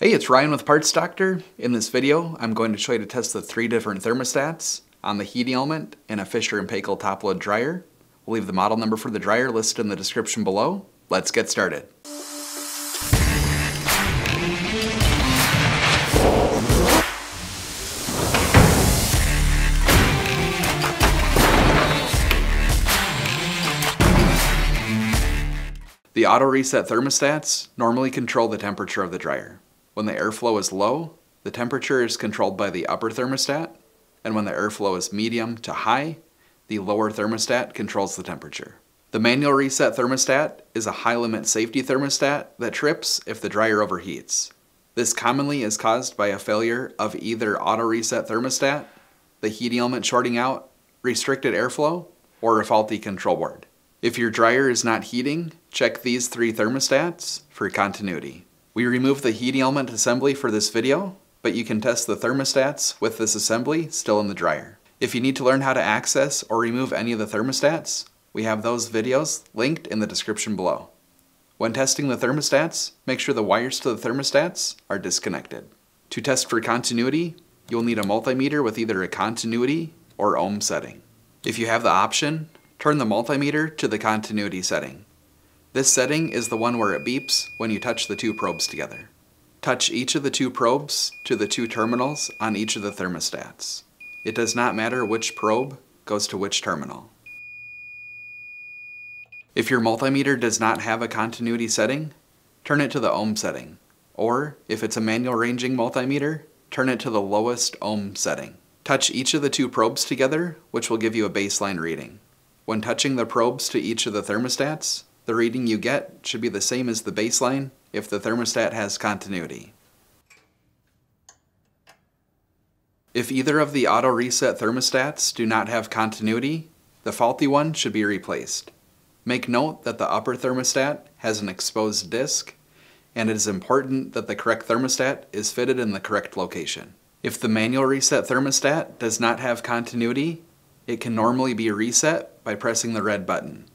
Hey, it's Ryan with Parts Doctor. In this video, I'm going to show you to test the 3 different thermostats on the heating element in a Fisher Paykel top load dryer. We'll leave the model number for the dryer listed in the description below. Let's get started. The auto reset thermostats normally control the temperature of the dryer. When the airflow is low, the temperature is controlled by the upper thermostat, and when the airflow is medium to high, the lower thermostat controls the temperature. The manual reset thermostat is a high-limit safety thermostat that trips if the dryer overheats. This commonly is caused by a failure of either auto reset thermostat, the heating element shorting out, restricted airflow, or a faulty control board. If your dryer is not heating, check these 3 thermostats for continuity. We removed the heating element assembly for this video, but you can test the thermostats with this assembly still in the dryer. If you need to learn how to access or remove any of the thermostats, we have those videos linked in the description below. When testing the thermostats, make sure the wires to the thermostats are disconnected. To test for continuity, you'll need a multimeter with either a continuity or ohm setting. If you have the option, turn the multimeter to the continuity setting. This setting is the one where it beeps when you touch the 2 probes together. Touch each of the 2 probes to the 2 terminals on each of the thermostats. It does not matter which probe goes to which terminal. If your multimeter does not have a continuity setting, turn it to the ohm setting. Or, if it's a manual ranging multimeter, turn it to the lowest ohm setting. Touch each of the 2 probes together, which will give you a baseline reading. When touching the probes to each of the thermostats, the reading you get should be the same as the baseline if the thermostat has continuity. If either of the auto reset thermostats do not have continuity, the faulty one should be replaced. Make note that the upper thermostat has an exposed disc, and it is important that the correct thermostat is fitted in the correct location. If the manual reset thermostat does not have continuity, it can normally be reset by pressing the red button.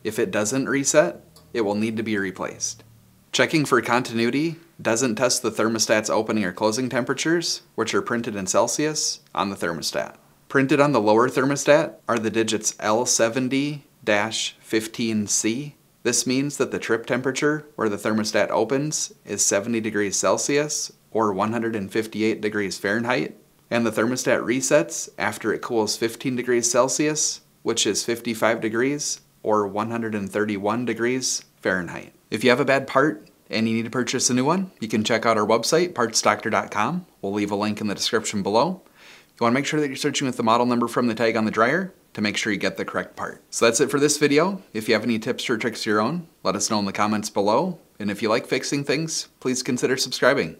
If it doesn't reset, it will need to be replaced. Checking for continuity doesn't test the thermostat's opening or closing temperatures, which are printed in Celsius, on the thermostat. Printed on the lower thermostat are the digits L70-15C. This means that the trip temperature where the thermostat opens is 70 degrees Celsius or 158 degrees Fahrenheit, and the thermostat resets after it cools 15 degrees Celsius, which is 55 degrees or 131 degrees Fahrenheit. If you have a bad part and you need to purchase a new one, you can check out our website, partsdoctor.com. We'll leave a link in the description below. You want to make sure that you're searching with the model number from the tag on the dryer to make sure you get the correct part. So that's it for this video. If you have any tips or tricks of your own, let us know in the comments below. And if you like fixing things, please consider subscribing.